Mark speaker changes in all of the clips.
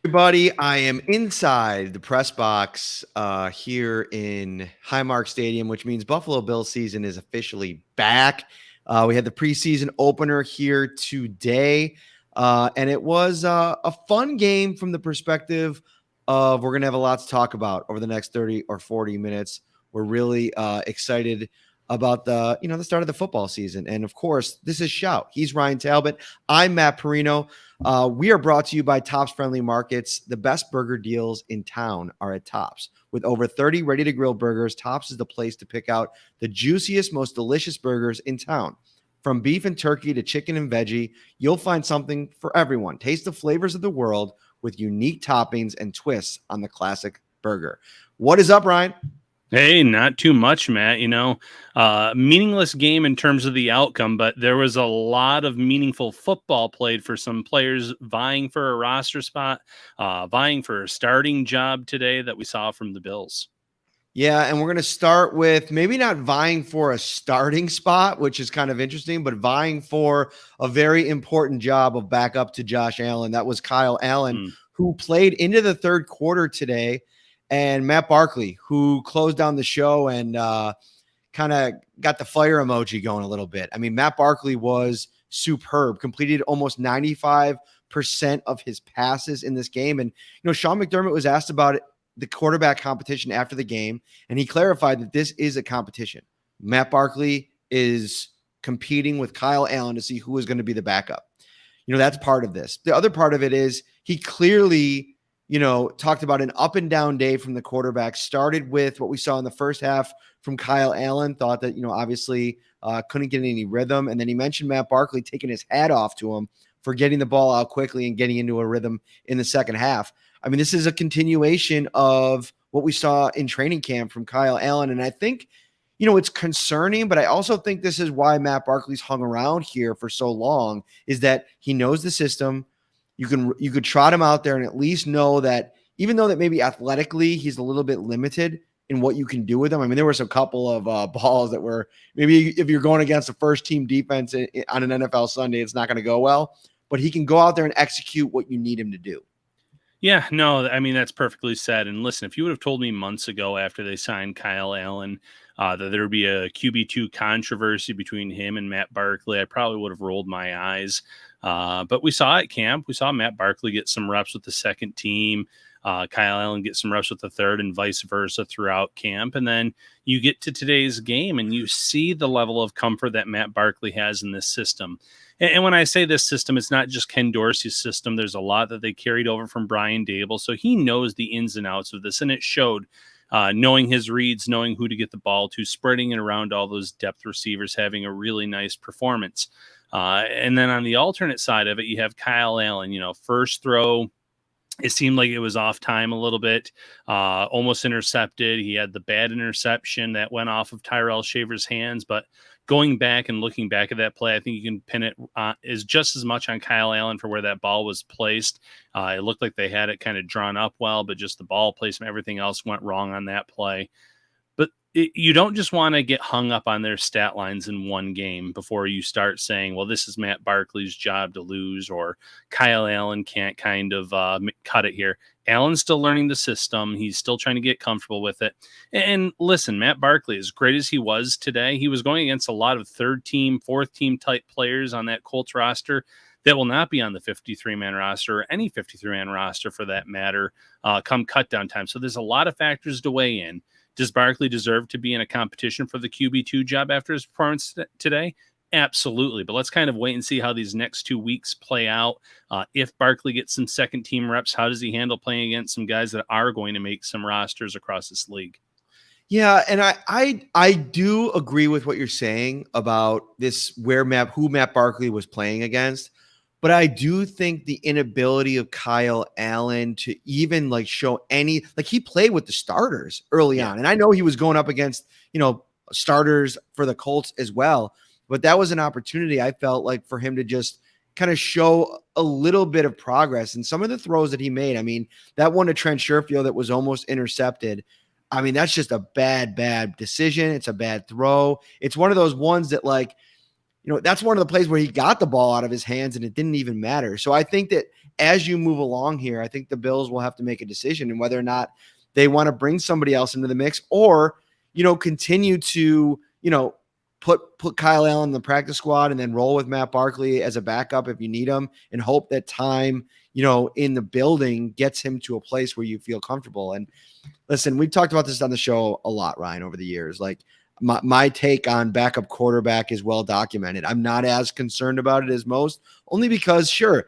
Speaker 1: Everybody, I am inside the press box here in Highmark Stadium, which means Buffalo Bills season is officially back. We had the preseason opener here today, and it was a fun game from the perspective of we're going to have a lot to talk about over the next 30 or 40 minutes. We're really excited about the start of the football season. And of course, this is Shout. He's Ryan Talbot. I'm Matt Parrino. We are brought to you by Tops Friendly Markets. The best burger deals in town are at Tops. With over 30 ready-to-grill burgers, Tops is the place to pick out the juiciest, most delicious burgers in town. From beef and turkey to chicken and veggie, you'll find something for everyone. Taste the flavors of the world with unique toppings and twists on the classic burger. What is up, Ryan?
Speaker 2: Hey, not too much, Matt. Meaningless game in terms of the outcome, but there was a lot of meaningful football played for some players vying for a roster spot, vying for a starting job today that we saw from the Bills.
Speaker 1: Yeah, and we're going to start with maybe not vying for a starting spot, which is kind of interesting, but vying for a very important job of backup to Josh Allen. That was Kyle Allen, who played into the third quarter today, and Matt Barkley, who closed down the show and kind of got the fire emoji going a little bit. I mean, Matt Barkley was superb, completed almost 95% of his passes in this game. And, Sean McDermott was asked about the quarterback competition after the game, and he clarified that this is a competition. Matt Barkley is competing with Kyle Allen to see who is going to be the backup. That's part of this. The other part of it is he clearly talked about an up and down day from the quarterback. Started with what we saw in the first half from Kyle Allen, thought that, obviously couldn't get any rhythm. And then he mentioned Matt Barkley taking his hat off to him for getting the ball out quickly and getting into a rhythm in the second half. I mean, this is a continuation of what we saw in training camp from Kyle Allen. And I think, it's concerning, but I also think this is why Matt Barkley's hung around here for so long, is that he knows the system. You could trot him out there and at least know that even though that maybe athletically he's a little bit limited in what you can do with him. I mean, there was a couple of balls that were maybe if you're going against a first team defense on an NFL Sunday, it's not going to go well, but he can go out there and execute what you need him to do.
Speaker 2: Yeah, no, I mean, that's perfectly said. And listen, if you would have told me months ago after they signed Kyle Allen that there would be a QB2 controversy between him and Matt Barkley, I probably would have rolled my eyes. But we saw at camp, we saw Matt Barkley get some reps with the second team, Kyle Allen get some reps with the third, and vice versa throughout camp. And then you get to today's game and you see the level of comfort that Matt Barkley has in this system. And when I say this system, it's not just Ken Dorsey's system. There's a lot that they carried over from Brian Dable. So he knows the ins and outs of this. And it showed knowing his reads, knowing who to get the ball to, spreading it around all those depth receivers, having a really nice performance. And then on the alternate side of it, you have Kyle Allen, first throw. It seemed like it was off time a little bit, almost intercepted. He had the bad interception that went off of Tyrell Shaver's hands, but going back and looking back at that play, I think you can pin it is just as much on Kyle Allen for where that ball was placed. It looked like they had it kind of drawn up well, but just the ball placement, everything else went wrong on that play. But you don't just want to get hung up on their stat lines in one game before you start saying, well, this is Matt Barkley's job to lose, or Kyle Allen can't kind of cut it here. Allen's still learning the system. He's still trying to get comfortable with it. And listen, Matt Barkley, as great as he was today, he was going against a lot of third team, fourth team type players on that Colts roster that will not be on the 53-man roster or any 53-man roster for that matter come cut down time. So there's a lot of factors to weigh in. Does Barkley deserve to be in a competition for the QB2 job after his performance today? Absolutely. But let's kind of wait and see how these next 2 weeks play out. If Barkley gets some second team reps, how does he handle playing against some guys that are going to make some rosters across this league?
Speaker 1: Yeah, and I do agree with what you're saying about this, who Matt Barkley was playing against. But I do think the inability of Kyle Allen to even show any, he played with the starters early on. And I know he was going up against, starters for the Colts as well. But that was an opportunity, I felt like, for him to just kind of show a little bit of progress. And some of the throws that he made, I mean, that one to Trent Sherfield that was almost intercepted. I mean, that's just a bad decision. It's a bad throw. It's one of those ones that that's one of the plays where he got the ball out of his hands and it didn't even matter. So I think that as you move along here, I think the Bills will have to make a decision in whether or not they want to bring somebody else into the mix or, continue to, put Kyle Allen in the practice squad and then roll with Matt Barkley as a backup if you need him and hope that time, in the building gets him to a place where you feel comfortable. And listen, we've talked about this on the show a lot, Ryan, over the years. Like my take on backup quarterback is well documented. I'm not as concerned about it as most, only because, sure,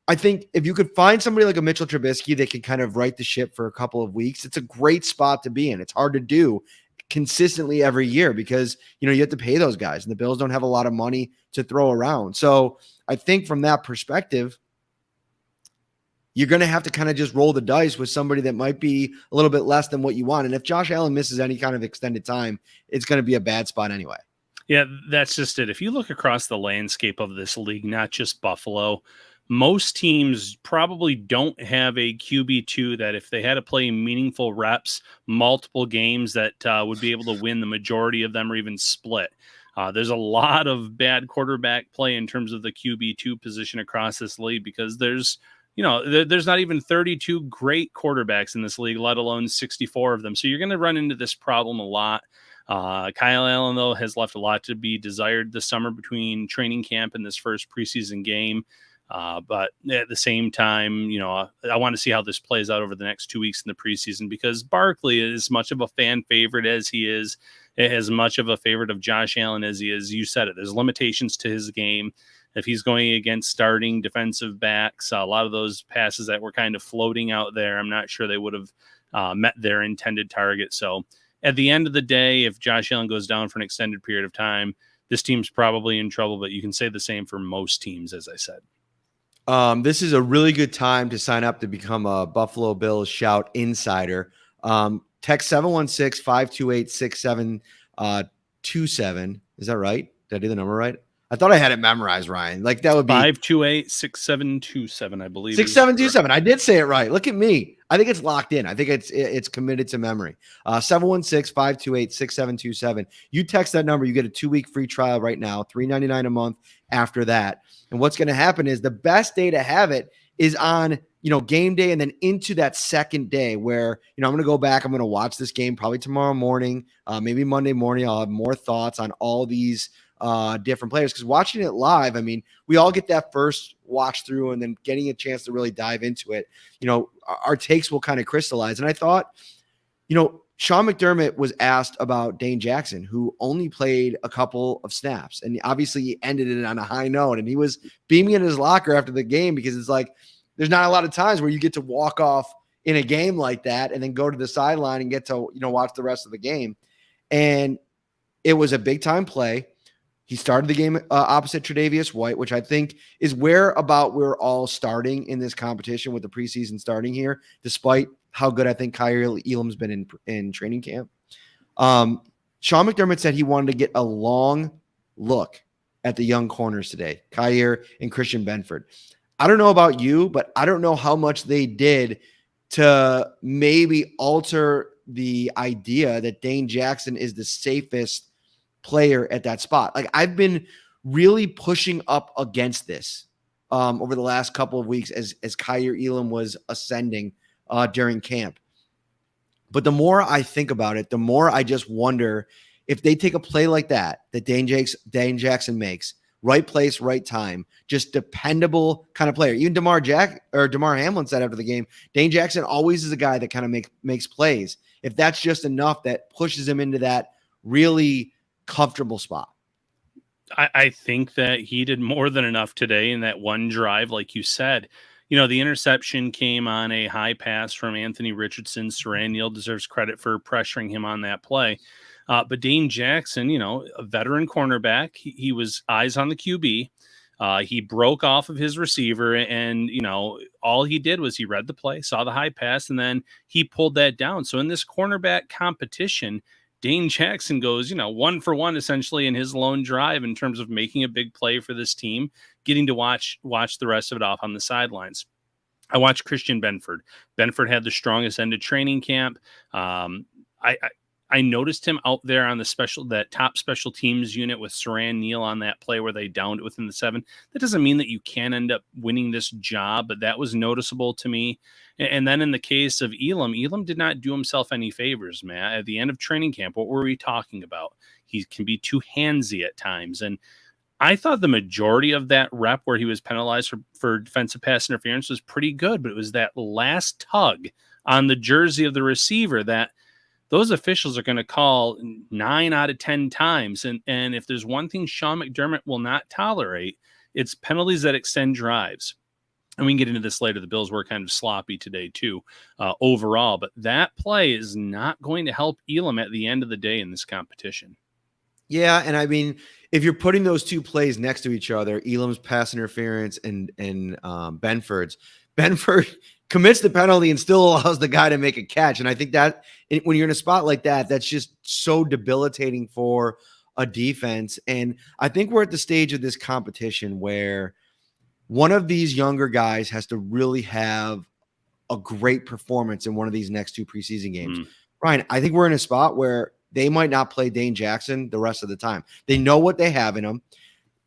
Speaker 1: I think if you could find somebody like a Mitchell Trubisky that can kind of right the ship for a couple of weeks, it's a great spot to be in. It's hard to do consistently every year because, you have to pay those guys and the Bills don't have a lot of money to throw around. So I think from that perspective, you're going to have to kind of just roll the dice with somebody that might be a little bit less than what you want. And if Josh Allen misses any kind of extended time, it's going to be a bad spot anyway.
Speaker 2: Yeah, that's just it. If you look across the landscape of this league, not just Buffalo, most teams probably don't have a QB2 that if they had to play meaningful reps, multiple games that would be able to win the majority of them or even split. There's a lot of bad quarterback play in terms of the QB2 position across this league because there's not even 32 great quarterbacks in this league, let alone 64 of them. So you're going to run into this problem a lot. Kyle Allen, though, has left a lot to be desired this summer between training camp and this first preseason game. But at the same time, I want to see how this plays out over the next 2 weeks in the preseason because Barkley is much of a fan favorite as he is, as much of a favorite of Josh Allen as he is. You said it. There's limitations to his game. If he's going against starting defensive backs, a lot of those passes that were kind of floating out there, I'm not sure they would have met their intended target. So at the end of the day, if Josh Allen goes down for an extended period of time, this team's probably in trouble, but you can say the same for most teams, as I said.
Speaker 1: This is a really good time to sign up to become a Buffalo Bills Shout Insider. Text 716-528-6727. Is that right? Did I do the number right? I thought I had it memorized, Ryan. Like that would be
Speaker 2: 528-6727, I believe.
Speaker 1: 6727. I did say it right. Look at me. I think it's locked in. I think it's committed to memory. 716-528-6727. You text that number, you get a 2-week free trial right now, $3.99 a month after that. And what's going to happen is the best day to have it is on, game day and then into that second day where, I'm going to go back. I'm going to watch this game probably tomorrow morning, maybe Monday morning. I'll have more thoughts on all these different players because watching it live, I mean, we all get that first watch through and then getting a chance to really dive into it. Our takes will kind of crystallize. And I thought, Sean McDermott was asked about Dane Jackson, who only played a couple of snaps. And obviously he ended it on a high note and he was beaming in his locker after the game because it's like, there's not a lot of times where you get to walk off in a game like that and then go to the sideline and get to, watch the rest of the game. And it was a big time play. He started the game opposite Tre'Davious White, which I think is where about we're all starting in this competition with the preseason starting here, despite how good I think Kyle Elam's been in training camp. Sean McDermott said he wanted to get a long look at the young corners today, Kyer and Christian Benford. I don't know about you, but I don't know how much they did to maybe alter the idea that Dane Jackson is the safest player at that spot. Like I've been really pushing up against this over the last couple of weeks as Kyer Elam was ascending during camp. But the more I think about it, the more I just wonder if they take a play like that Dane Jackson makes, right place, right time, just dependable kind of player. Even Damar Hamlin said after the game, Dane Jackson always is a guy that kind of makes plays. If that's just enough that pushes him into that really comfortable spot.
Speaker 2: I think that he did more than enough today in that one drive, like you said. The interception came on a high pass from Anthony Richardson. Saran Neal deserves credit for pressuring him on that play. But Dane Jackson, a veteran cornerback, he was eyes on the QB. He broke off of his receiver and, all he did was he read the play, saw the high pass, and then he pulled that down. So in this cornerback competition, Dane Jackson goes, 1 for 1 essentially in his lone drive in terms of making a big play for this team, getting to watch the rest of it off on the sidelines. I watched Christian Benford. Benford had the strongest end of training camp. I I noticed him out there on that top special teams unit with Saran Neal on that play where they downed it within the 7. That doesn't mean that you can end up winning this job, but that was noticeable to me. And then in the case of Elam did not do himself any favors, Matt. At the end of training camp, what were we talking about? He can be too handsy at times. And I thought the majority of that rep where he was penalized for defensive pass interference was pretty good, but it was that last tug on the jersey of the receiver that those officials are going to call 9 out of 10 times. And if there's one thing Sean McDermott will not tolerate, it's penalties that extend drives. And we can get into this later. The Bills were kind of sloppy today too, overall. But that play is not going to help Elam at the end of the day in this competition.
Speaker 1: Yeah, and I mean, if you're putting those two plays next to each other, Elam's pass interference and Benford's, Benford commits the penalty and still allows the guy to make a catch. And I think that when you're in a spot like that, that's just so debilitating for a defense. And I think we're at the stage of this competition where one of these younger guys has to really have a great performance in one of these next 2 preseason games. Ryan, I think we're in a spot where they might not play Dane Jackson the rest of the time. They know what they have in them.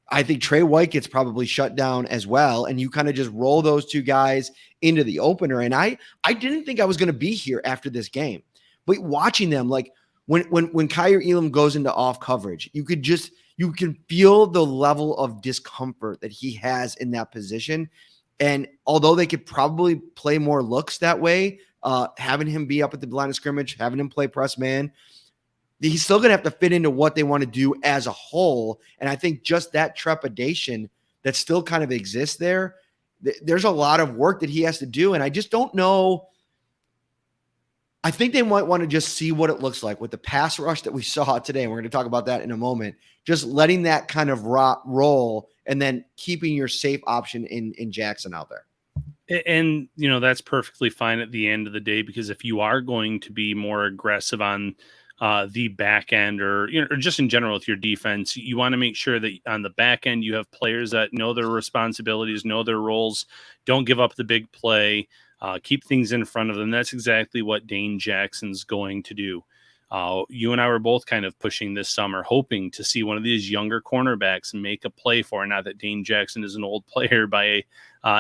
Speaker 1: I think Trey White gets probably shut down as well. And you kind of just roll those 2 guys into the opener. And I didn't think I was going to be here after this game, but watching them, like when Kaiir Elam goes into off coverage, you can feel the level of discomfort that he has in that position. And although they could probably play more looks that way, having him be up at the line of scrimmage, having him play press man, he's still going to have to fit into what they want to do as a whole. And I think just that trepidation that still kind of exists there, there's a lot of work that he has to do. And I just don't know. I think they might want to just see what it looks like with the pass rush that we saw today. And we're going to talk about that in a moment. Just letting that kind of roll and then keeping your safe option in Jackson out there.
Speaker 2: And, that's perfectly fine at the end of the day, because if you are going to be more aggressive on the back end or just in general with your defense, you want to make sure that on the back end you have players that know their responsibilities, know their roles, don't give up the big play, keep things in front of them. That's exactly what Dane Jackson's going to do. You and I were both kind of pushing this summer, hoping to see one of these younger cornerbacks make a play for. Not that Dane Jackson is an old player by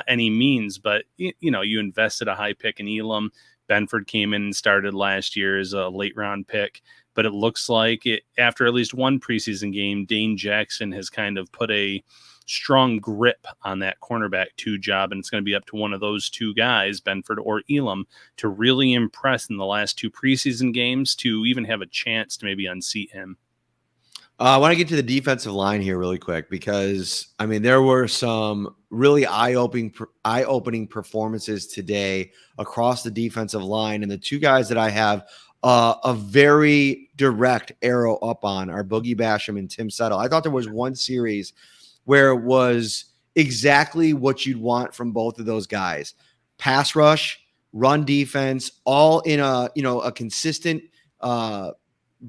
Speaker 2: any means, but you invested a high pick in Elam. Benford came in and started last year as a late round pick, but it looks like after at least one preseason game, Dane Jackson has kind of put a strong grip on that cornerback 2 job. And it's going to be up to one of those 2 guys, Benford or Elam, to really impress in the last 2 preseason games to even have a chance to maybe unseat him.
Speaker 1: I want to get to the defensive line here really quick, because I mean, there were some really eye-opening performances today across the defensive line. And the 2 guys that I have a very direct arrow up on are Boogie Basham and Tim Settle. I thought there was one series where it was exactly what you'd want from both of those guys. Pass rush, run defense, all in a consistent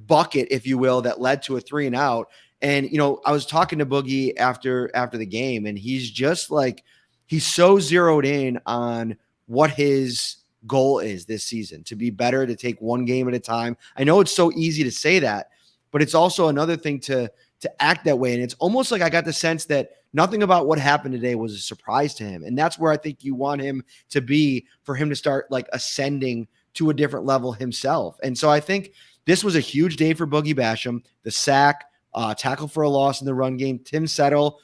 Speaker 1: bucket, if you will, that led to a 3 and out. And, I was talking to Boogie after the game, and he's just like, he's so zeroed in on what his goal is this season, to be better, to take one game at a time. I know it's so easy to say that, but it's also another thing to act that way. And it's almost like I got the sense that nothing about what happened today was a surprise to him. And that's where I think you want him to be, for him to start like ascending to a different level himself. And so I think this was a huge day for Boogie Basham. The sack, tackle for a loss in the run game. Tim Settle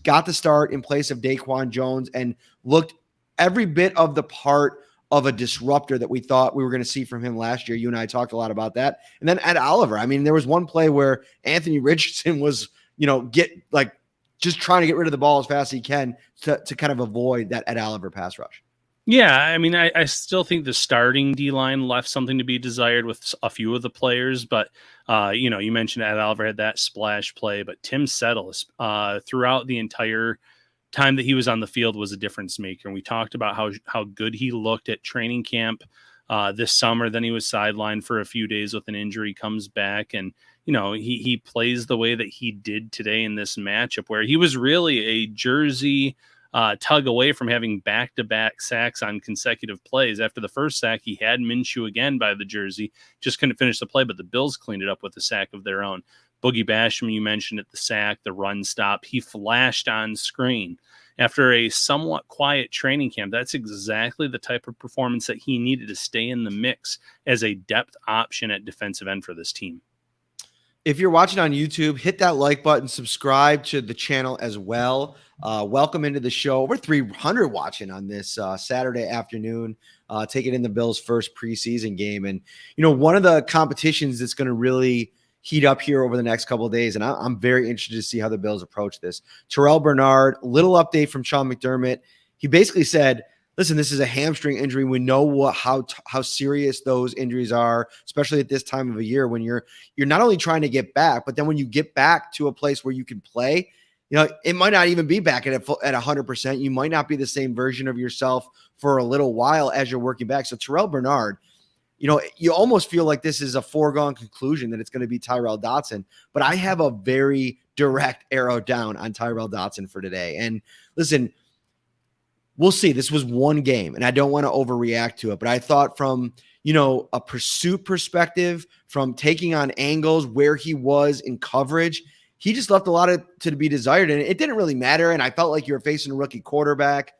Speaker 1: got the start in place of Daquan Jones and looked every bit of the part of a disruptor that we thought we were going to see from him last year. You and I talked a lot about that. And then Ed Oliver, I mean, there was one play where Anthony Richardson was, just trying to get rid of the ball as fast as he can to kind of avoid that Ed Oliver pass rush.
Speaker 2: Yeah, I mean, I still think the starting D-line left something to be desired with a few of the players, but, you mentioned Ed Oliver had that splash play, but Tim Settle, throughout the entire time that he was on the field, was a difference maker. And we talked about how good he looked at training camp this summer. Then he was sidelined for a few days with an injury, comes back, and, he plays the way that he did today in this matchup, where he was really a jersey tug away from having back-to-back sacks on consecutive plays. After the first sack, he had Minshew again by the jersey, just couldn't finish the play, but the Bills cleaned it up with a sack of their own. Boogie Basham, you mentioned at the sack, the run stop, he flashed on screen. After a somewhat quiet training camp, that's exactly the type of performance that he needed to stay in the mix as a depth option at defensive end for this team.
Speaker 1: If you're watching on YouTube, hit that like button, subscribe to the channel as well. Welcome into the show. Over 300 watching on this Saturday afternoon, taking in the Bills' first preseason game. And, one of the competitions that's going to really heat up here over the next couple of days, and I'm very interested to see how the Bills approach this. Terrell Bernard, little update from Sean McDermott. He basically said, listen, this is a hamstring injury. We know how serious those injuries are, especially at this time of a year when you're not only trying to get back, but then when you get back to a place where you can play, it might not even be back at 100%. You might not be the same version of yourself for a little while as you're working back. So Terrell Bernard, you almost feel like this is a foregone conclusion that it's going to be Tyrel Dotson, but I have a very direct arrow down on Tyrel Dotson for today. And listen, we'll see. This was one game, and I don't want to overreact to it, but I thought from, a pursuit perspective, from taking on angles where he was in coverage, he just left a lot to be desired, and it didn't really matter. And I felt like you were facing a rookie quarterback.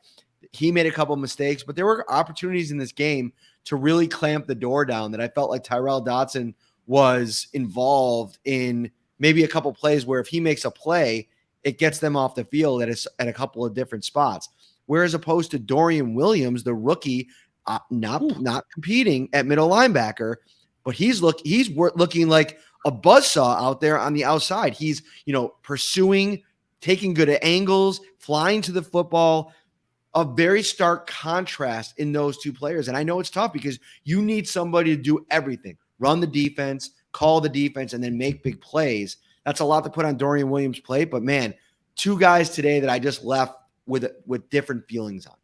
Speaker 1: He made a couple of mistakes, but there were opportunities in this game to really clamp the door down that I felt like Tyrel Dotson was involved in maybe a couple plays where if he makes a play, it gets them off the field at a couple of different spots. Whereas opposed to Dorian Williams, the rookie, not competing at middle linebacker, but he's looking like a buzzsaw out there on the outside. He's, pursuing, taking good angles, flying to the football. A very stark contrast in those two players. And I know it's tough because you need somebody to do everything, run the defense, call the defense, and then make big plays. That's a lot to put on Dorian Williams' plate, but man, two guys today that I just left with different feelings on.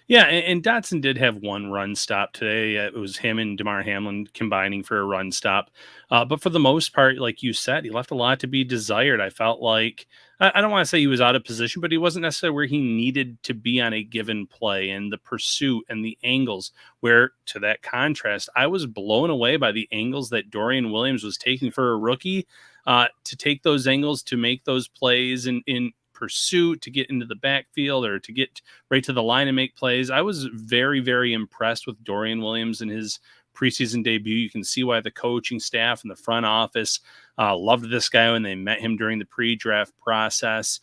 Speaker 2: Yeah, and Dotson did have one run stop today. It was him and DeMar Hamlin combining for a run stop. But for the most part, like you said, he left a lot to be desired. I felt like, I don't want to say he was out of position, but he wasn't necessarily where he needed to be on a given play, and the pursuit and the angles where, to that contrast, I was blown away by the angles that Dorian Williams was taking for a rookie, to take those angles, to make those plays in pursuit, to get into the backfield or to get right to the line and make plays. I was very, very impressed with Dorian Williams in his preseason debut. You can see why the coaching staff and the front office loved this guy when they met him during the pre-draft process.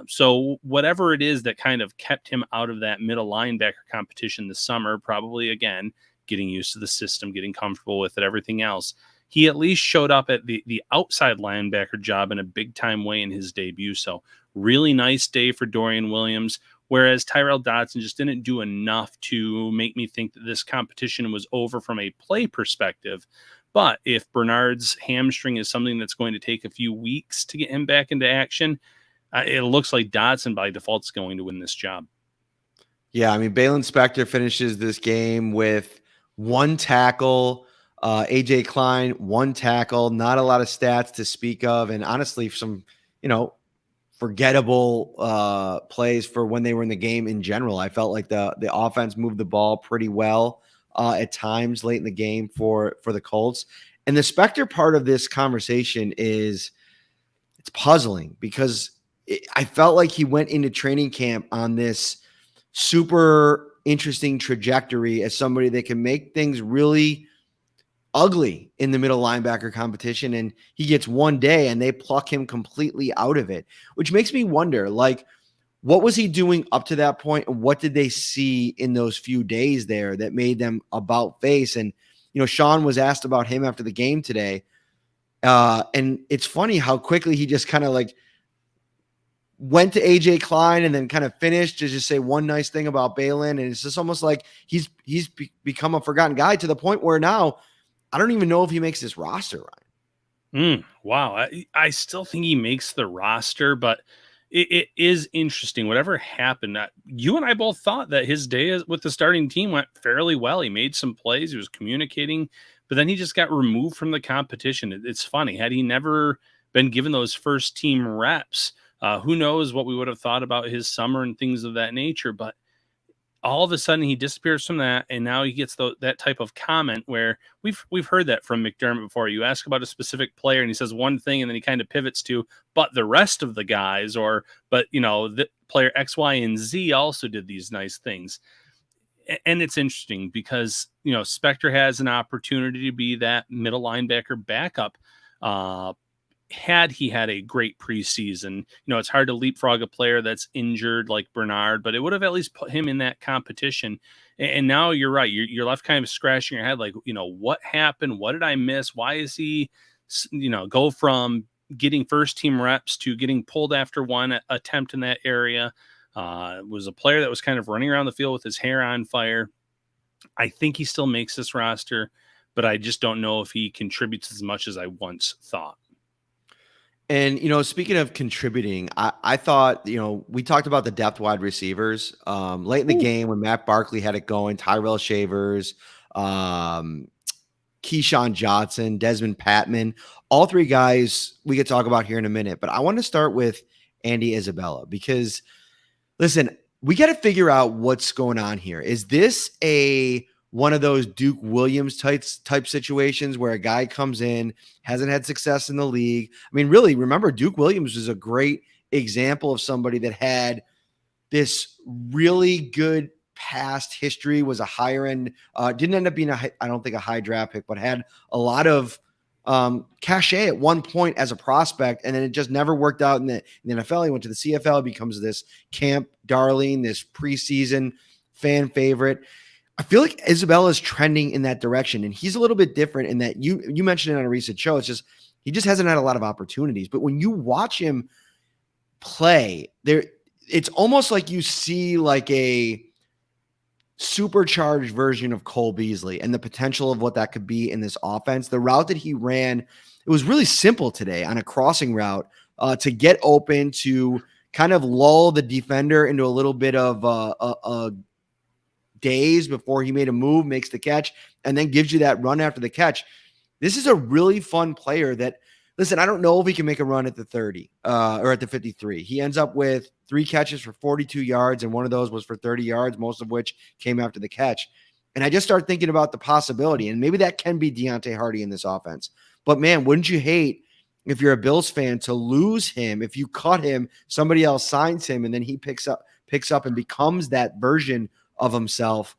Speaker 2: So whatever it is that kind of kept him out of that middle linebacker competition this summer, probably again, getting used to the system, getting comfortable with it, everything else, he at least showed up at the outside linebacker job in a big time way in his debut. So really nice day for Dorian Williams, whereas Tyrel Dotson just didn't do enough to make me think that this competition was over from a play perspective. But if Bernard's hamstring is something that's going to take a few weeks to get him back into action, it looks like Dotson by default is going to win this job.
Speaker 1: Yeah, I mean, Balin Spector finishes this game with one tackle. AJ Klein, one tackle, not a lot of stats to speak of. And honestly, some, forgettable plays for when they were in the game in general. I felt like the offense moved the ball pretty well at times late in the game for the Colts. And the Spector part of this conversation it's puzzling because I felt like he went into training camp on this super interesting trajectory as somebody that can make things really ugly in the middle linebacker competition, and he gets one day and they pluck him completely out of it, which makes me wonder, like, what was he doing up to that point, and what did they see in those few days there that made them about face? And Sean was asked about him after the game today, and it's funny how quickly he just kind of like went to AJ Klein and then kind of finished to just say one nice thing about Balin, and it's just almost like he's become a forgotten guy to the point where now I don't even know if he makes this roster, Ryan.
Speaker 2: Wow. I still think he makes the roster, but it is interesting. Whatever happened, you and I both thought that his day with the starting team went fairly well. He made some plays. He was communicating, but then he just got removed from the competition. It's funny. Had he never been given those first team reps, Who knows what we would have thought about his summer and things of that nature, but all of a sudden he disappears from that, and now he gets that type of comment where we've heard that from McDermott before. You ask about a specific player and he says one thing and then he kind of pivots to, but the rest of the guys, or but the player X, Y, and Z also did these nice things. And it's interesting because Spector has an opportunity to be that middle linebacker backup. Had he had a great preseason, it's hard to leapfrog a player that's injured like Bernard, but it would have at least put him in that competition. And now you're right. You're left kind of scratching your head like, what happened? What did I miss? Why is he, go from getting first team reps to getting pulled after one attempt in that area? Was a player that was kind of running around the field with his hair on fire. I think he still makes this roster, but I just don't know if he contributes as much as I once thought.
Speaker 1: And, speaking of contributing, I thought, we talked about the depth wide receivers late in the game when Matt Barkley had it going, Tyrell Shavers, Keyshawn Johnson, Desmond Patman, all three guys we could talk about here in a minute. But I want to start with Andy Isabella because, listen, we got to figure out what's going on here. Is this one of those Duke Williams type situations where a guy comes in, hasn't had success in the league? I mean, really, remember, Duke Williams was a great example of somebody that had this really good past history, was a higher end, didn't end up being I don't think a high draft pick, but had a lot of cachet at one point as a prospect, and then it just never worked out in the NFL. He went to the CFL, becomes this camp darling, this preseason fan favorite. I feel like Isabella is trending in that direction, and he's a little bit different in that you mentioned it on a recent show. It's just he just hasn't had a lot of opportunities. But when you watch him play, it's almost like you see like a supercharged version of Cole Beasley and the potential of what that could be in this offense. The route that he ran, it was really simple today on a crossing route to get open, to kind of lull the defender into a little bit of a days before he made a move, makes the catch, and then gives you that run after the catch. This is a really fun player that, listen, I don't know if he can make a run at the 30 or at the 53. He ends up with 3 catches for 42 yards, and one of those was for 30 yards, most of which came after the catch. And I just start thinking about the possibility, and maybe that can be Deontay Hardy in this offense. But, man, wouldn't you hate if you're a Bills fan to lose him? If you cut him, somebody else signs him, and then he picks up and becomes that version of himself.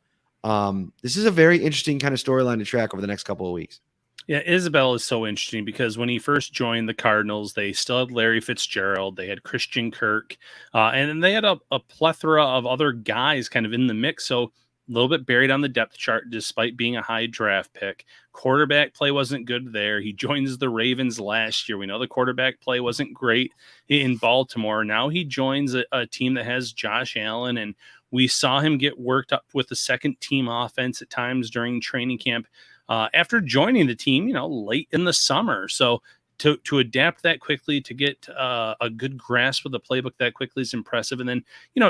Speaker 1: This is a very interesting kind of storyline to track over the next couple of weeks.
Speaker 2: Yeah, Isabel is so interesting because when he first joined the Cardinals, they still had Larry Fitzgerald, they had Christian Kirk, and then they had a plethora of other guys kind of in the mix. So a little bit buried on the depth chart despite being a high draft pick. Quarterback play wasn't good there. He joins the Ravens last year. We know the quarterback play wasn't great in Baltimore. Now he joins a team that has Josh Allen, and we saw him get worked up with the second team offense at times during training camp after joining the team, late in the summer. So to adapt that quickly, to get a good grasp of the playbook that quickly is impressive. And then,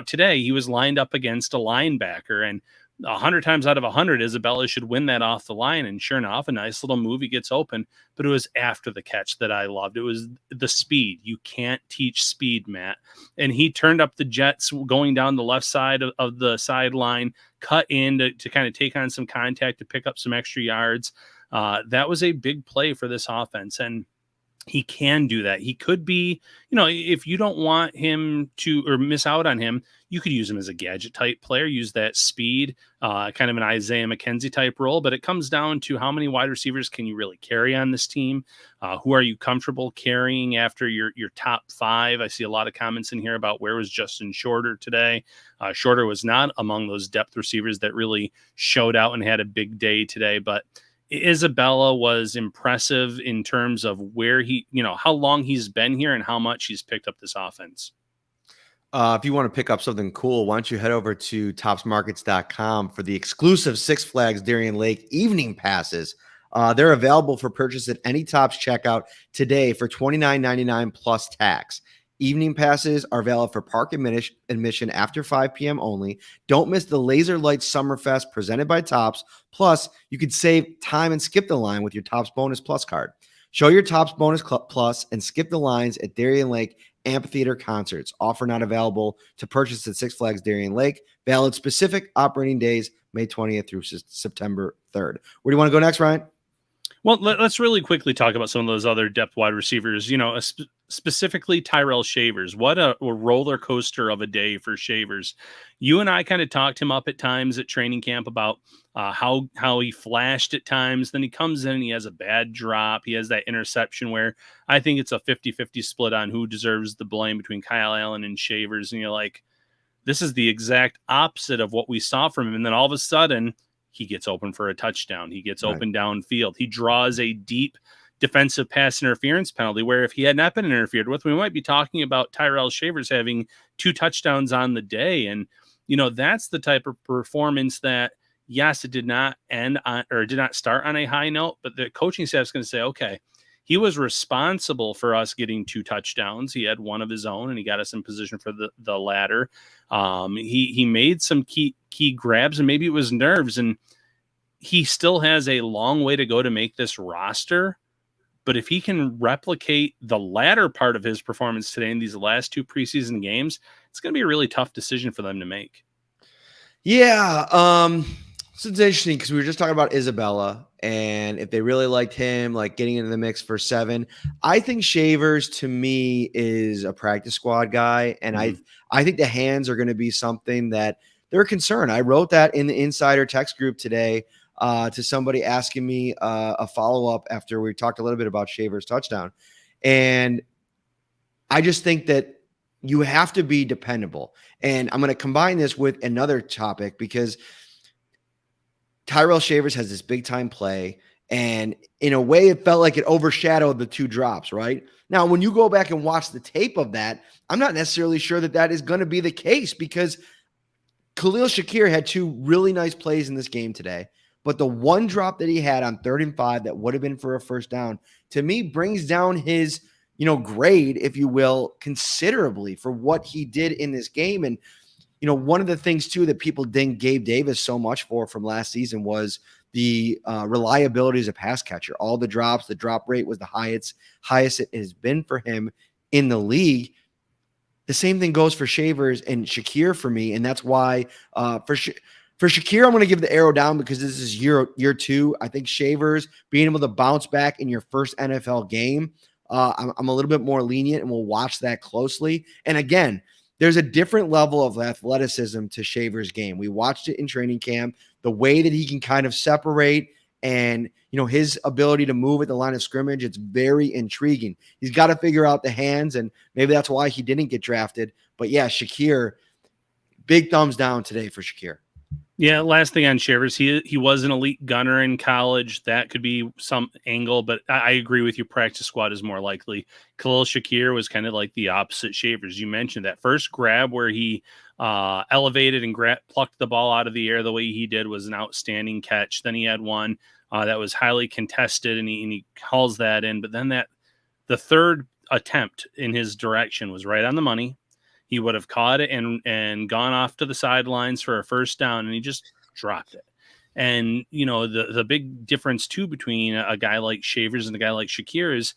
Speaker 2: today he was lined up against a linebacker, and 100 times out of 100, Isabella should win that off the line. And sure enough, a nice little move. He gets open, but it was after the catch that I loved. It was the speed. You can't teach speed, Matt. And he turned up the jets going down the left side of the sideline, cut in to kind of take on some contact to pick up some extra yards. That was a big play for this offense. And he can do that. He could be, if you don't want him to or miss out on him, you could use him as a gadget type player, use that speed, kind of an Isaiah McKenzie type role. But it comes down to how many wide receivers can you really carry on this team? Who are you comfortable carrying after your top 5? I see a lot of comments in here about where was Justin Shorter today. Shorter was not among those depth receivers that really showed out and had a big day today, but Isabella was impressive in terms of where he, how long he's been here and how much he's picked up this offense.
Speaker 1: If you want to pick up something cool, why don't you head over to topsmarkets.com for the exclusive Six Flags Darien Lake evening passes. They're available for purchase at any Tops checkout today for $29.99 plus tax. Evening passes are valid for park admission after 5 p.m. only. Don't miss the Laser Lights Summerfest presented by Tops. Plus, you could save time and skip the line with your Tops Bonus Plus card. Show your Topps Bonus Plus and skip the lines at Darien Lake Amphitheater concerts. Offer not available to purchase at Six Flags Darien Lake. Valid specific operating days, May 20th through September 3rd. Where do you want to go next, Ryan?
Speaker 2: Well, let's really quickly talk about some of those other depth wide receivers, specifically Tyrell Shavers. What a roller coaster of a day for Shavers. You and I kind of talked him up at times at training camp about how he flashed at times. Then he comes in and he has a bad drop. He has that interception where I think it's a 50-50 split on who deserves the blame between Kyle Allen and Shavers. And you're like, this is the exact opposite of what we saw from him. And then all of a sudden, he gets open for a touchdown. He gets open downfield. He draws a deep defensive pass interference penalty where if he had not been interfered with, we might be talking about Tyrell Shavers having 2 touchdowns on the day. And, that's the type of performance that, yes, it did not end on, or did not start on a high note, but the coaching staff is going to say, okay, he was responsible for us getting 2 touchdowns. He had one of his own, and he got us in position for the latter. He made some key grabs, and maybe it was nerves, and he still has a long way to go to make this roster. But if he can replicate the latter part of his performance today in these last 2 preseason games, it's going to be a really tough decision for them to make.
Speaker 1: Yeah. So it's interesting because we were just talking about Isabella, and if they really liked him, like getting into the mix for 7, I think Shavers to me is a practice squad guy. And I think the hands are going to be something that they're concerned. I wrote that in the insider text group today to somebody asking me a follow-up after we talked a little bit about Shavers' touchdown. And I just think that you have to be dependable. And I'm going to combine this with another topic because Tyrell Shavers has this big time play, and in a way it felt like it overshadowed the 2 drops, right? Now, when you go back and watch the tape of that, I'm not necessarily sure that is going to be the case because Khalil Shakir had 2 really nice plays in this game today, but the one drop that he had on 3rd and 5 that would have been for a first down, to me, brings down his, grade, if you will, considerably for what he did in this game. And one of the things, too, that people dinged Gabe Davis so much for from last season was the reliability as a pass catcher. All the drops, the drop rate was the highest it has been for him in the league. The same thing goes for Shavers and Shakir for me, and that's why for Shakir, I'm going to give the arrow down because this is year 2. I think Shavers being able to bounce back in your first NFL game, I'm a little bit more lenient, and we'll watch that closely. And again, there's a different level of athleticism to Shavers' game. We watched it in training camp, the way that he can kind of separate and, his ability to move at the line of scrimmage. It's very intriguing. He's got to figure out the hands, and maybe that's why he didn't get drafted. But yeah, Shakir, big thumbs down today for Shakir.
Speaker 2: Yeah, last thing on Shavers, he was an elite gunner in college. That could be some angle, but I agree with you. Practice squad is more likely. Khalil Shakir was kind of like the opposite Shavers. You mentioned that first grab where he elevated and plucked the ball out of the air the way he did was an outstanding catch. Then he had one that was highly contested, and he hauls that in. But then the third attempt in his direction was right on the money. He would have caught it and gone off to the sidelines for a first down, and he just dropped it. And, the big difference, too, between a guy like Shavers and a guy like Shakir is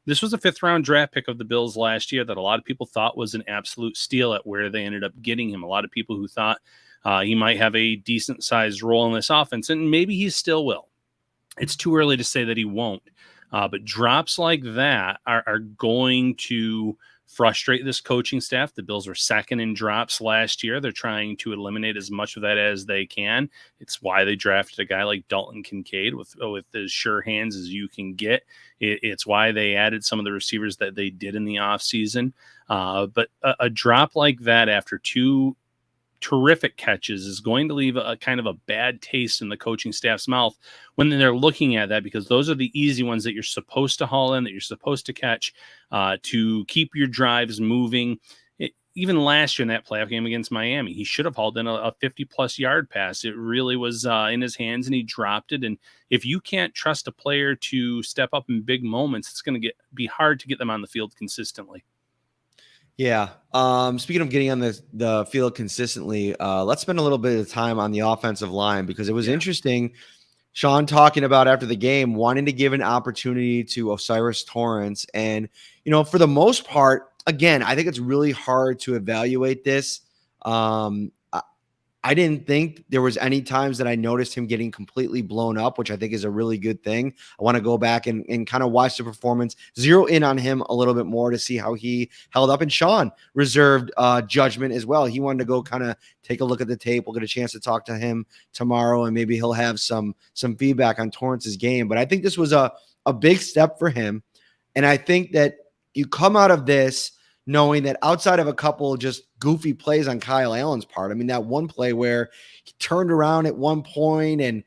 Speaker 2: this was a 5th-round draft pick of the Bills last year that a lot of people thought was an absolute steal at where they ended up getting him. A lot of people who thought he might have a decent-sized role in this offense, and maybe he still will. It's too early to say that he won't. But drops like that are going to frustrate this coaching staff. The Bills were 2nd in drops last year. They're trying to eliminate as much of that as they can. It's why they drafted a guy like Dalton Kincaid with as sure hands as you can get. It's why they added some of the receivers that they did in the offseason. But a drop like that after 2 terrific catches is going to leave a kind of a bad taste in the coaching staff's mouth when they're looking at that, because those are the easy ones that you're supposed to haul in, that you're supposed to catch to keep your drives moving. Even last year in that playoff game against Miami, he should have hauled in a 50-plus yard pass. It really was in his hands, and he dropped it. And if you can't trust a player to step up in big moments, it's going to be hard to get them on the field consistently.
Speaker 1: Yeah. Speaking of getting on the field consistently, let's spend a little bit of time on the offensive line because it was interesting. Sean talking about after the game, wanting to give an opportunity to Osiris Torrance. And, for the most part, again, I think it's really hard to evaluate this. I didn't think there was any times that I noticed him getting completely blown up, which I think is a really good thing. I want to go back and kind of watch the performance, zero in on him a little bit more to see how he held up. And Sean reserved judgment as well. He wanted to go kind of take a look at the tape. We'll get a chance to talk to him tomorrow, and maybe he'll have some feedback on Torrance's game. But I think this was a big step for him. And I think that you come out of this knowing that outside of a couple just goofy plays on Kyle Allen's part, I mean, that one play where he turned around at one point and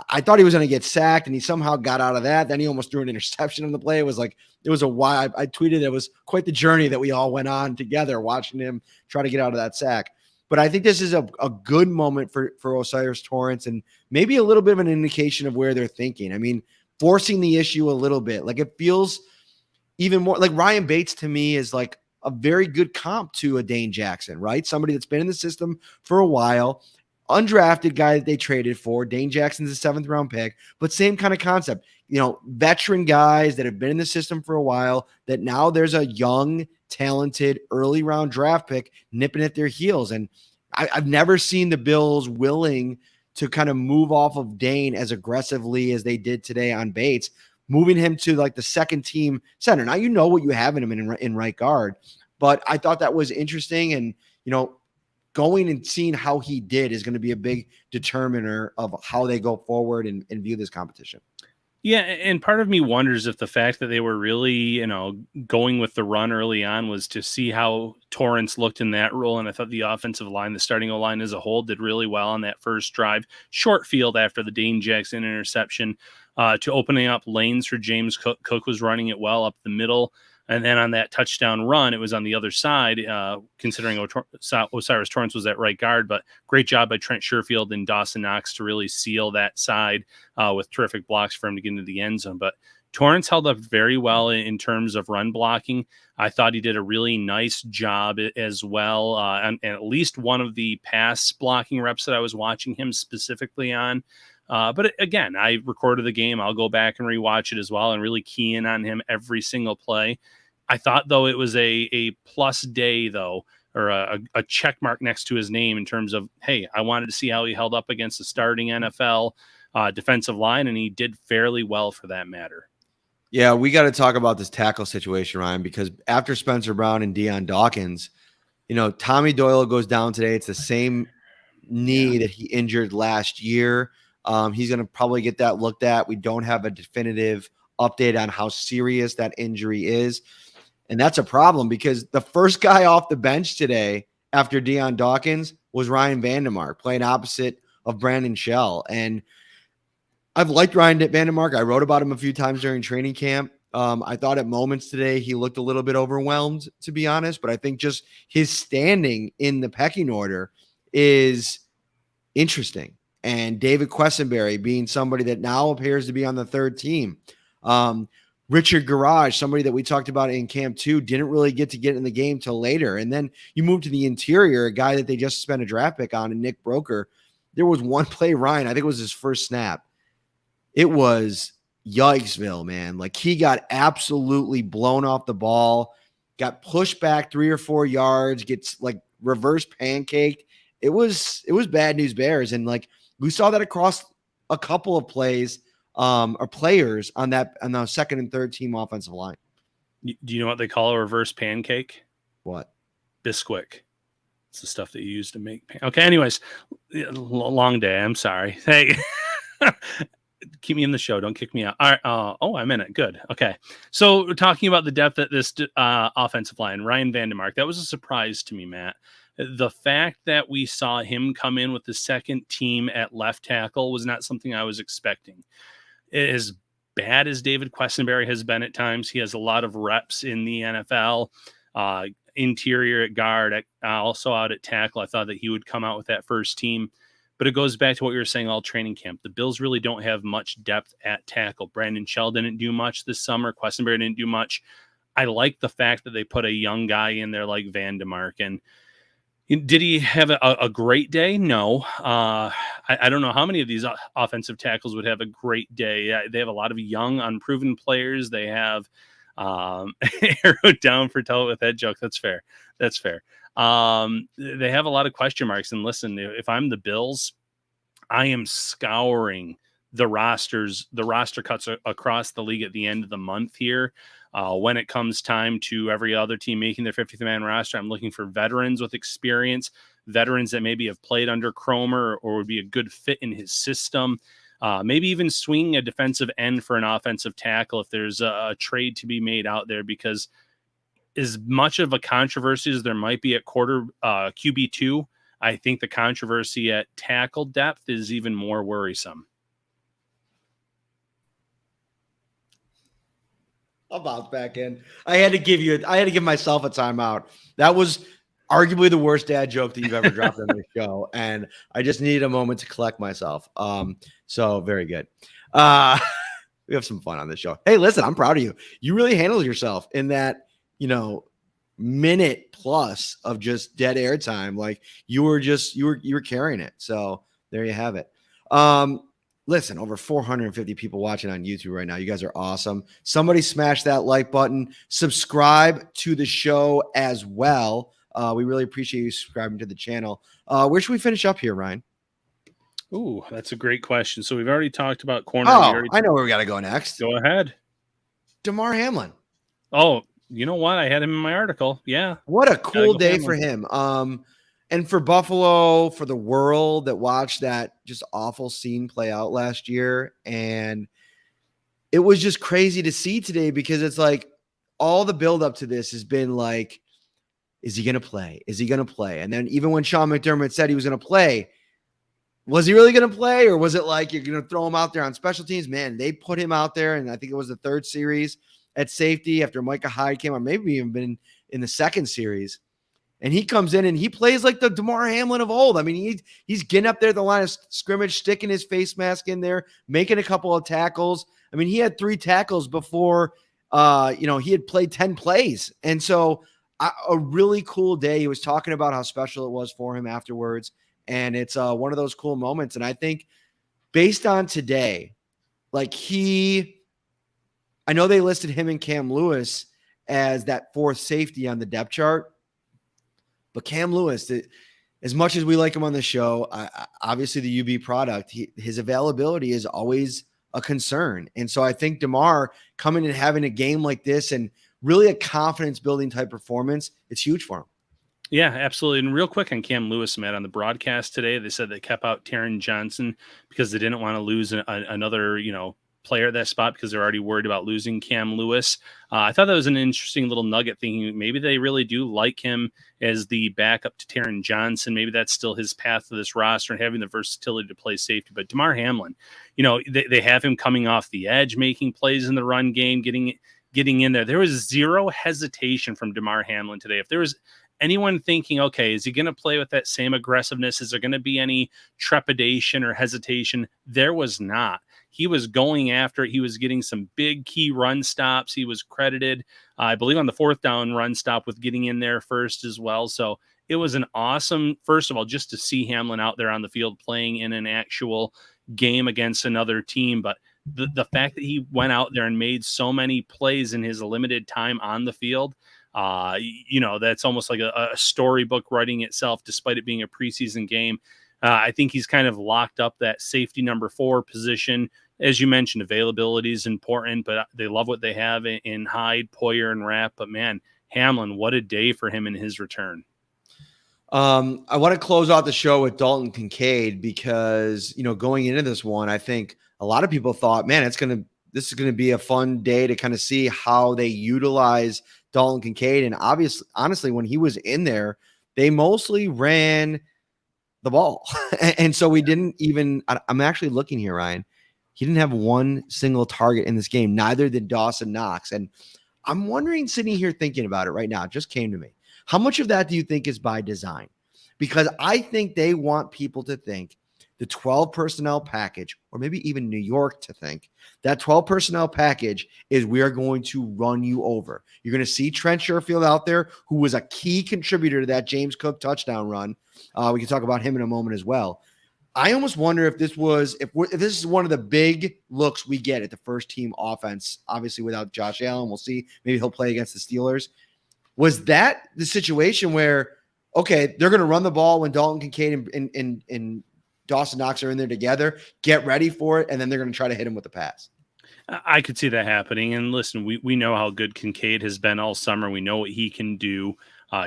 Speaker 1: I thought he was going to get sacked and he somehow got out of that. Then he almost threw an interception on the play. It was a wild, I tweeted, it was quite the journey that we all went on together watching him try to get out of that sack. But I think this is a good moment for Osiris Torrance and maybe a little bit of an indication of where they're thinking. I mean, forcing the issue a little bit. Like, it feels even more like Ryan Bates to me is like a very good comp to a Dane Jackson, right? Somebody that's been in the system for a while, undrafted guy that they traded for. Dane Jackson's a 7th round pick, but same kind of concept, veteran guys that have been in the system for a while, that now there's a young, talented early round draft pick nipping at their heels. And I've never seen the Bills willing to kind of move off of Dane as aggressively as they did today on Bates, moving him to like the second team center. Now, what you have in him in right guard, but I thought that was interesting. And, going and seeing how he did is going to be a big determiner of how they go forward and view this competition.
Speaker 2: Yeah, and part of me wonders if the fact that they were really, going with the run early on was to see how Torrance looked in that role. And I thought the offensive line, the starting O-line as a whole, did really well on that first drive. Short field after the Dane Jackson interception to opening up lanes for James Cook. Cook was running it well up the middle. And then on that touchdown run, it was on the other side, considering Osiris Torrance was at right guard. But great job by Trent Sherfield and Dawson Knox to really seal that side with terrific blocks for him to get into the end zone. But Torrance held up very well in terms of run blocking. I thought he did a really nice job as well. And at least one of the pass blocking reps that I was watching him specifically on. But again, I recorded the game. I'll go back and rewatch it as well and really key in on him every single play. I thought, though, it was a plus day, though, or a check mark next to his name in terms of, hey, I wanted to see how he held up against the starting NFL defensive line, and he did fairly well for that matter.
Speaker 1: Yeah, we got to talk about this tackle situation, Ryan, because after Spencer Brown and Deion Dawkins, Tommy Doyle goes down today. It's the same knee that he injured last year. He's going to probably get that looked at. We don't have a definitive update on how serious that injury is. And that's a problem because the first guy off the bench today after Deion Dawkins was Ryan Vandemark, playing opposite of Brandon Shell. And I've liked Ryan Vandemark. I wrote about him a few times during training camp. I thought at moments today he looked a little bit overwhelmed, to be honest. But I think just his standing in the pecking order is interesting. And David Quessenberry being somebody that now appears to be on the third team. Richard Garage, somebody that we talked about in camp 2, didn't really get in the game till later. And then you move to the interior, a guy that they just spent a draft pick on, and Nick Broker. There was one play, Ryan, I think it was his first snap. It was yikesville, man. Like, he got absolutely blown off the ball, got pushed back 3 or 4 yards, gets like reverse pancaked. It was bad news bears. And like, we saw that across a couple of plays or players on the second and third team offensive line.
Speaker 2: Do you know what they call a reverse pancake?
Speaker 1: What?
Speaker 2: Bisquick. It's the stuff that you use to make okay, anyways, long day. I'm sorry. Hey, keep me in the show. Don't kick me out. All right. I'm in it. Good. Okay. So we're talking about the depth at this offensive line, Ryan Vandemark. That was a surprise to me, Matt. The fact that we saw him come in with the second team at left tackle was not something I was expecting. As bad as David Quessenberry has been at times, he has a lot of reps in the NFL, interior at guard, also out at tackle. I thought that he would come out with that first team. But it goes back to what you were saying all training camp. The Bills really don't have much depth at tackle. Brandon Shell didn't do much this summer. Quessenberry didn't do much. I like the fact that they put a young guy in there like Vandemark. And Did he have a great day? No. I don't know how many of these offensive tackles would have a great day. Yeah, they have a lot of young, unproven players. They have arrow down for Talbot with that joke. That's fair. That's fair. They have a lot of question marks. And listen, if I'm the Bills, I am scouring the roster cuts across the league at the end of the month here. When it comes time to every other team making their 50th man roster, I'm looking for veterans with experience, veterans that maybe have played under Cromer or would be a good fit in his system. Maybe even swinging a defensive end for an offensive tackle if there's a trade to be made out there, because as much of a controversy as there might be at QB2, I think the controversy at tackle depth is even more worrisome.
Speaker 1: I'll bounce back in. I had to give myself a timeout. That was arguably the worst dad joke that you've ever dropped on this show, and I just needed a moment to collect myself. So very good. We have some fun on this show. Hey, listen, I'm proud of you. You really handled yourself in that, minute plus of just dead air time. Like you were carrying it. So there you have it. Listen, over 450 people watching on YouTube right now. You guys are awesome. Somebody smash that like button. Subscribe to the show as well. We really appreciate you subscribing to the channel. Where should we finish up here, Ryan?
Speaker 2: Ooh, that's a great question. So we've already talked about corner.
Speaker 1: I know where we got to go next.
Speaker 2: Go ahead.
Speaker 1: Damar Hamlin.
Speaker 2: Oh, you know what? I had him in my article. Yeah.
Speaker 1: What a cool day for him. And for Buffalo, for the world that watched that just awful scene play out last year. And it was just crazy to see today, because it's like all the buildup to this has been like, is he going to play? Is he going to play? And then even when Sean McDermott said he was going to play, was he really going to play? Or was it like, you're going to throw him out there on special teams? Man, they put him out there. And I think it was the third series at safety after Micah Hyde came on, maybe even been in the second series. And he comes in and he plays like the Damar Hamlin of old. I mean, he's getting up there at the line of scrimmage, sticking his face mask in there, making a couple of tackles. I mean, he had 3 tackles before, he had played 10 plays. And so a really cool day. He was talking about how special it was for him afterwards. And it's one of those cool moments. And I think based on today, like I know they listed him and Cam Lewis as that 4th safety on the depth chart. But Cam Lewis, as much as we like him on the show, obviously the UB product, his availability is always a concern. And so I think Damar coming and having a game like this and really a confidence-building type performance, it's huge for him.
Speaker 2: Yeah, absolutely. And real quick on Cam Lewis, Matt, on the broadcast today, they said they kept out Taron Johnson because they didn't want to lose another, player at that spot because they're already worried about losing Cam Lewis. I thought that was an interesting little nugget, thinking maybe they really do like him as the backup to Taron Johnson. Maybe that's still his path to this roster and having the versatility to play safety. But Damar Hamlin, they have him coming off the edge, making plays in the run game, getting in there. There was zero hesitation from Damar Hamlin today. If there was anyone thinking, okay, is he going to play with that same aggressiveness? Is there going to be any trepidation or hesitation? There was not. He was going after it. He was getting some big key run stops. He was credited, I believe, on the 4th down run stop with getting in there first as well. So it was an awesome, first of all, just to see Hamlin out there on the field playing in an actual game against another team. But the fact that he went out there and made so many plays in his limited time on the field, that's almost like a storybook writing itself, despite it being a preseason game. I think he's kind of locked up that safety number 4 position. As you mentioned, availability is important, but they love what they have in Hyde, Poyer, and Rapp. But man, Hamlin, what a day for him in his return.
Speaker 1: I want to close out the show with Dalton Kincaid because, going into this one, I think a lot of people thought, man, this is going to be a fun day to kind of see how they utilize Dalton Kincaid. And honestly, when he was in there, they mostly ran the ball. And so we didn't even, I'm actually looking here, Ryan. He didn't have one single target in this game. Neither did Dawson Knox. And I'm wondering, sitting here thinking about it right now, it just came to me. How much of that do you think is by design? Because I think they want people to think the 12 personnel package, or maybe even New York to think, that 12 personnel package is we are going to run you over. You're going to see Trent Sherfield out there, who was a key contributor to that James Cook touchdown run. We can talk about him in a moment as well. I almost wonder if this is one of the big looks we get at the first team offense, obviously without Josh Allen. We'll see. Maybe he'll play against the Steelers. Was that the situation where, okay, they're going to run the ball when Dalton Kincaid and Dawson Knox are in there together, get ready for it, and then they're going to try to hit him with the pass?
Speaker 2: I could see that happening. And listen, we know how good Kincaid has been all summer. We know what he can do.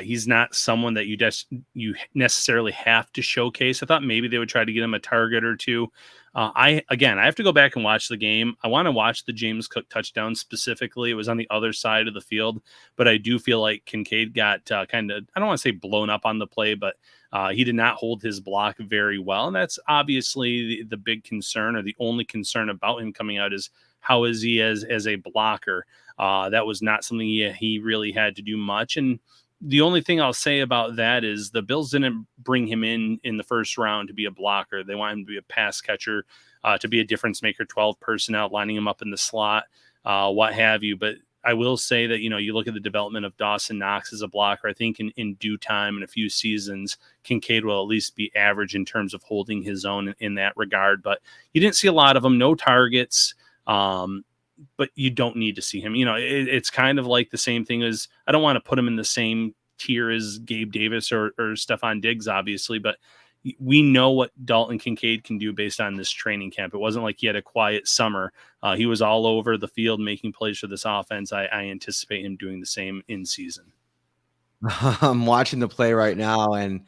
Speaker 2: He's not someone that you necessarily have to showcase. I thought maybe they would try to get him a target or two. I have to go back and watch the game. I want to watch the James Cook touchdown specifically. It was on the other side of the field, but I do feel like Kincaid got kind of, I don't want to say blown up on the play, but he did not hold his block very well. And that's obviously the big concern, or the only concern about him coming out, is how is he as a blocker? That was not something he really had to do much. And the only thing I'll say about that is the Bills didn't bring him in the first round to be a blocker. They want him to be a pass catcher, to be a difference maker, 12 personnel, lining him up in the slot, what have you. But I will say that, you look at the development of Dawson Knox as a blocker. I think in due time, in a few seasons, Kincaid will at least be average in terms of holding his own in that regard. But you didn't see a lot of them, no targets. But you don't need to see him. It's kind of like the same thing as, I don't want to put him in the same tier as Gabe Davis or Stephon Diggs, obviously, but we know what Dalton Kincaid can do based on this training camp. It wasn't like he had a quiet summer. He was all over the field making plays for this offense. I anticipate him doing the same in season.
Speaker 1: I'm watching the play right now, and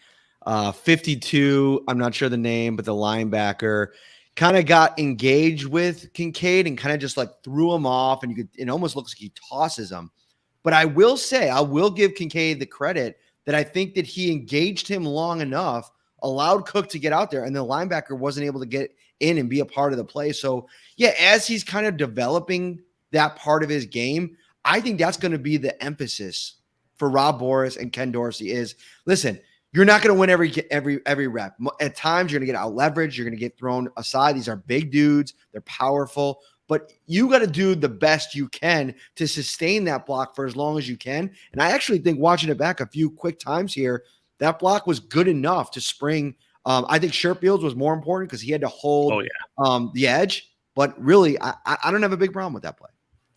Speaker 1: 52, I'm not sure the name, but the linebacker kind of got engaged with Kincaid and kind of just like threw him off, and it almost looks like he tosses him. But I will say, I will give Kincaid the credit that I think that he engaged him long enough, allowed Cook to get out there, and the linebacker wasn't able to get in and be a part of the play. So yeah, as he's kind of developing that part of his game, I think that's going to be the emphasis for Rob Boras and Ken Dorsey is, listen, you're not going to win every rep. At times, you're going to get out leveraged. You're going to get thrown aside. These are big dudes. They're powerful. But you got to do the best you can to sustain that block for as long as you can. And I actually think, watching it back a few quick times here, that block was good enough to spring. I think Sherfield's was more important because he had to hold the edge. But really, I don't have a big problem with that play.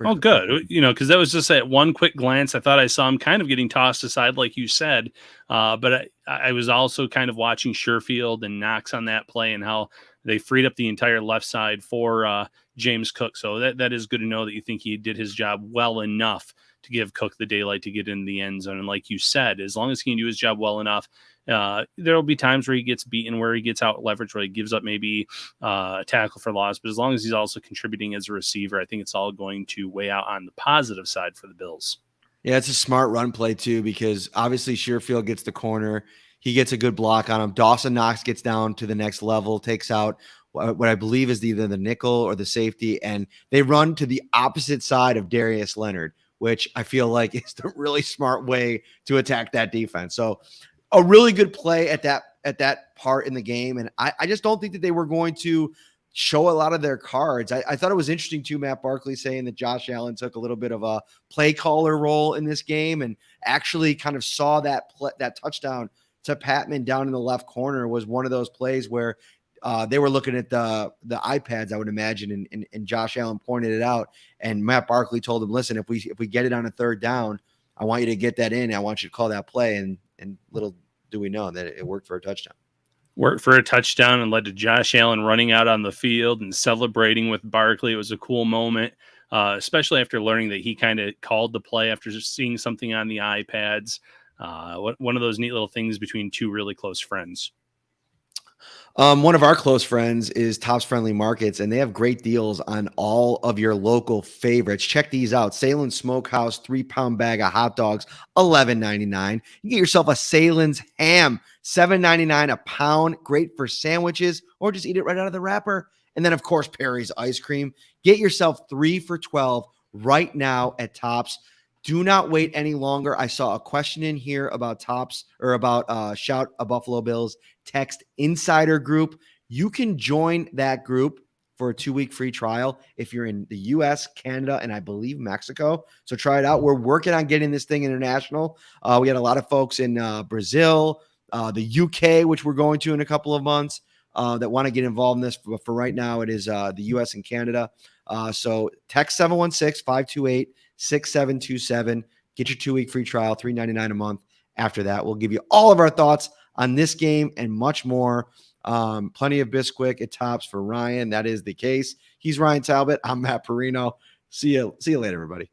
Speaker 2: Oh, good. Because that was just at one quick glance. I thought I saw him kind of getting tossed aside, like you said. But I was also kind of watching Sherfield and Knox on that play and how they freed up the entire left side for James Cook. So that is good to know that you think he did his job well enough to give Cook the daylight to get in the end zone. And like you said, as long as he can do his job well enough, there'll be times where he gets beaten, where he gets out leverage, where he gives up maybe a tackle for loss. But as long as he's also contributing as a receiver, I think it's all going to weigh out on the positive side for the Bills.
Speaker 1: Yeah, it's a smart run play too, because obviously Sherfield gets the corner. He gets a good block on him. Dawson Knox gets down to the next level, takes out what I believe is either the nickel or the safety, and they run to the opposite side of Darius Leonard, which I feel like is the really smart way to attack that defense. So a really good play at that part in the game. And I just don't think that they were going to show a lot of their cards. I thought it was interesting too, Matt Barkley saying that Josh Allen took a little bit of a play caller role in this game and actually kind of saw that touchdown to Patman down in the left corner was one of those plays where they were looking at the iPads, I would imagine, and Josh Allen pointed it out. And Matt Barkley told him, listen, if we get it on a third down, I want you to get that in. I want you to call that play. And little do we know that it worked for a touchdown.
Speaker 2: Worked for a touchdown and led to Josh Allen running out on the field and celebrating with Barkley. It was a cool moment, especially after learning that he kind of called the play after seeing something on the iPads. One of those neat little things between two really close friends.
Speaker 1: One of our close friends is Tops Friendly Markets, and they have great deals on all of your local favorites. Check these out. Salem Smokehouse 3-pound bag of hot dogs, $11.99. You get yourself a Salem's ham, $7.99 a pound. Great for sandwiches, or just eat it right out of the wrapper. And then, of course, Perry's ice cream. Get yourself 3 for $12 right now at Tops. Do not wait any longer. I saw a question in here about Tops, or about Shout a Buffalo Bills text insider group. You can join that group for a 2-week free trial if you're in the US, Canada, and I believe Mexico. So try it out. We're working on getting this thing international. We got a lot of folks in Brazil, the UK, which we're going to in a couple of months, that want to get involved in this. But for right now, it is the US and Canada. So text 716-528-6727. Get your 2-week free trial, $3.99 a month. After that, we'll give you all of our thoughts on this game and much more. Plenty of Bisquick at tops for Ryan. That is the case. He's Ryan Talbot. I'm Matt Parrino. See you later, everybody.